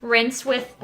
Rinse with,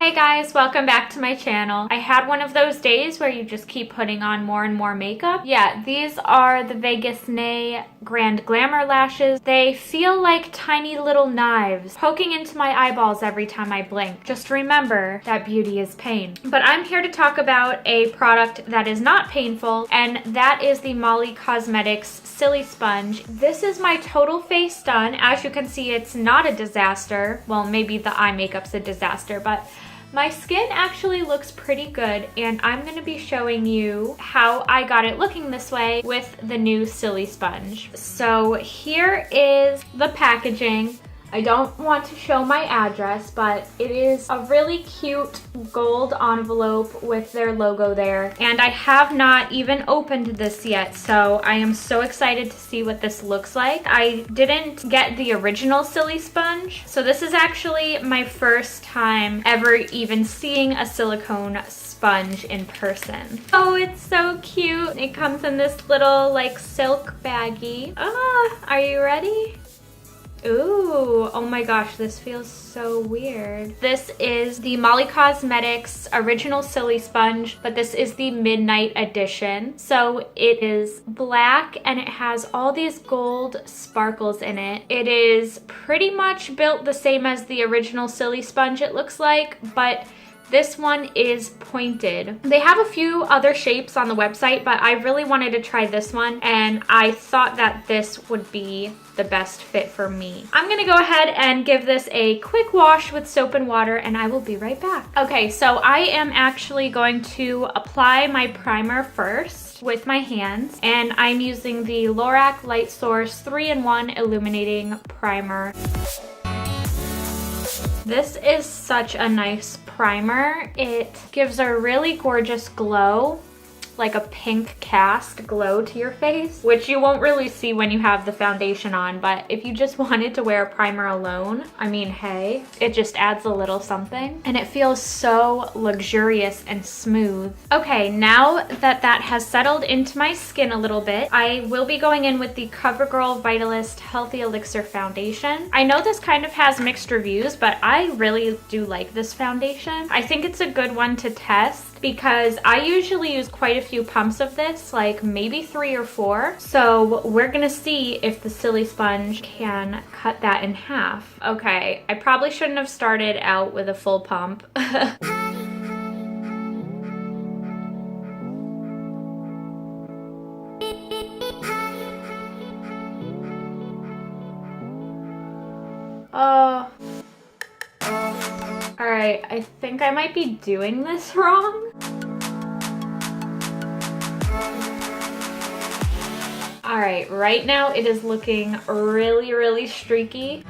Hey guys, welcome back to my channel. I had one of those days where you just keep putting on more and more makeup. Yeah, these are the Vegas Nay Grand Glamour lashes. They feel like tiny little knives poking into my eyeballs every time I blink. Just remember that beauty is pain. But I'm here to talk about a product that is not painful, and that is the Molly Cosmetics Silisponge. This is my total face done. As you can see, it's not a disaster. Well, maybe the eye makeup's a disaster, but my skin actually looks pretty good, and I'm going to be showing you how I got it looking this way with the new Silisponge. So here is the packaging. I don't want to show my address, but it is a really cute gold envelope with their logo there. And I have not even opened this yet, so I am so excited to see what this looks like. I didn't get the original Silisponge, so this is actually my first time ever even seeing a silicone sponge in person. Oh, it's so cute. It comes in this little like silk baggie. Are you ready? Ooh, oh my gosh, this feels so weird. This is the Molly Cosmetics original Silisponge, but this is the Midnight Edition. So it is black and it has all these gold sparkles in it. It is pretty much built the same as the original Silisponge, it looks like, but this one is pointed. They have a few other shapes on the website, but I really wanted to try this one, and I thought that this would be the best fit for me. I'm gonna go ahead and give this a quick wash with soap and water, and I will be right back. Okay, so I am actually going to apply my primer first with my hands, and I'm using the Lorac Light Source 3-in-1 Illuminating Primer. This is such a nice primer. It gives a really gorgeous glow, like a pink cast glow to your face, which you won't really see when you have the foundation on, but if you just wanted to wear a primer alone, I mean, hey, it just adds a little something, and it feels so luxurious and smooth. Okay, now that that has settled into my skin a little bit, I will be going in with the CoverGirl Vitalist Healthy Elixir Foundation. I know this kind of has mixed reviews, but I really do like this foundation. I think it's a good one to test, because I usually use quite a few pumps of this, like maybe 3 or 4. So we're gonna see if the Silisponge can cut that in half. Okay, I probably shouldn't have started out with a full pump. Oh. All right, I think I might be doing this wrong. All right now it is looking really, really streaky.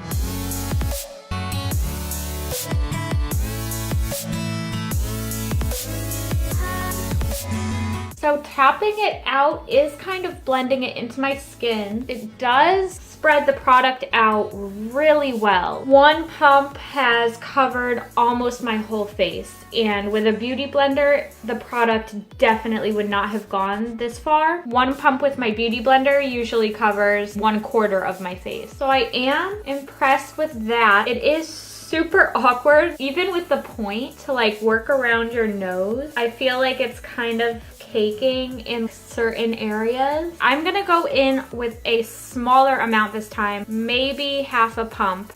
So tapping it out is kind of blending it into my skin. It does spread the product out really well. One pump has covered almost my whole face, and with a beauty blender, the product definitely would not have gone this far. One pump with my beauty blender usually covers 1/4 of my face. So I am impressed with that. It is super awkward, even with the point, to like work around your nose. I feel like it's kind of caking in certain areas. I'm gonna go in with a smaller amount this time, maybe half a pump.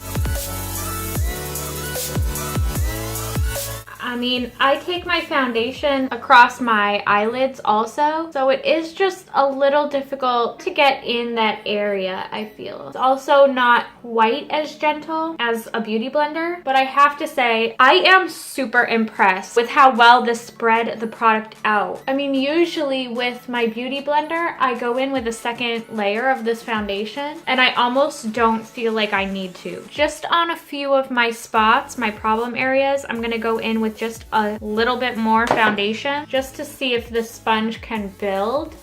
I mean, I take my foundation across my eyelids also, so it is just a little difficult to get in that area, I feel. It's also not quite as gentle as a beauty blender, but I have to say, I am super impressed with how well this spread the product out. I mean, usually with my beauty blender, I go in with a second layer of this foundation, and I almost don't feel like I need to. Just on a few of my spots, my problem areas, I'm gonna go in with just a little bit more foundation just to see if the sponge can build.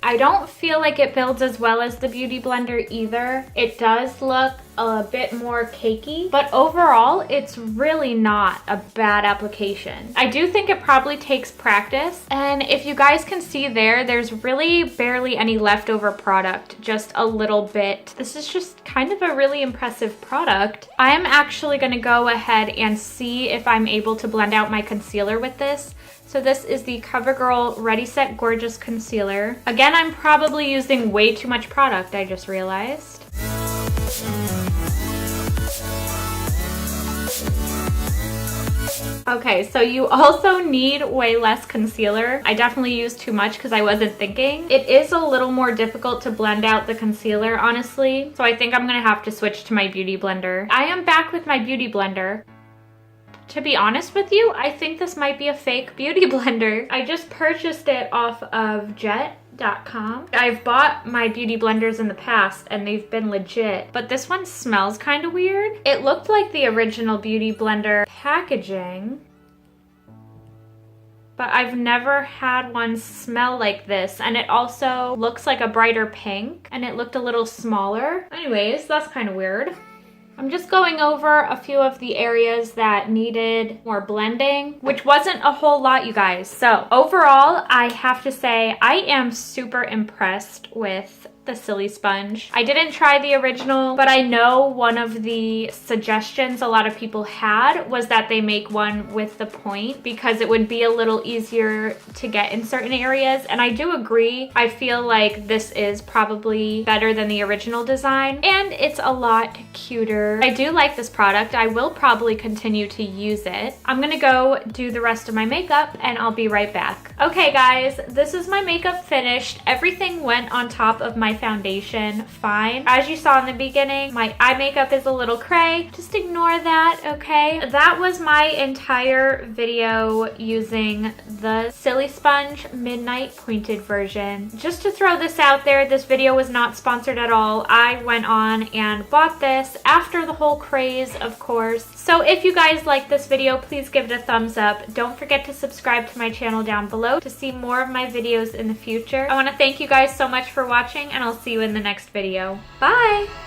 I don't feel like it builds as well as the beauty blender either. It does look a bit more cakey, but overall it's really not a bad application. I do think it probably takes practice, and if you guys can see there's really barely any leftover product, just a little bit. This is just kind of a really impressive product. I am actually going to go ahead and see if I'm able to blend out my concealer with this. So this is the CoverGirl Ready Set Gorgeous Concealer. Again, I'm probably using way too much product, I just realized. Okay, so you also need way less concealer. I definitely used too much because I wasn't thinking. It is a little more difficult to blend out the concealer, honestly. So I think I'm gonna have to switch to my beauty blender. I am back with my beauty blender. To be honest with you, I think this might be a fake beauty blender. I just purchased it off of jet.com. I've bought my beauty blenders in the past and they've been legit, but this one smells kind of weird. It looked like the original beauty blender packaging, but I've never had one smell like this, and it also looks like a brighter pink, and it looked a little smaller. Anyways, that's kind of weird. I'm just going over a few of the areas that needed more blending, which wasn't a whole lot, you guys. So overall, I have to say I am super impressed with the Silisponge. I didn't try the original, but I know one of the suggestions a lot of people had was that they make one with the point because it would be a little easier to get in certain areas, and I do agree. I feel like this is probably better than the original design, and it's a lot cuter. I do like this product. I will probably continue to use it. I'm gonna go do the rest of my makeup and I'll be right back. Okay guys, this is my makeup finished. Everything went on top of my foundation fine. As you saw in the beginning, my eye makeup is a little cray. Just ignore that, okay? That was my entire video using the Silisponge Midnight Pointed version. Just to throw this out there, this video was not sponsored at all. I went on and bought this after the whole craze, of course. So if you guys like this video, please give it a thumbs up. Don't forget to subscribe to my channel down below to see more of my videos in the future. I want to thank you guys so much for watching, and I'll see you in the next video. Bye!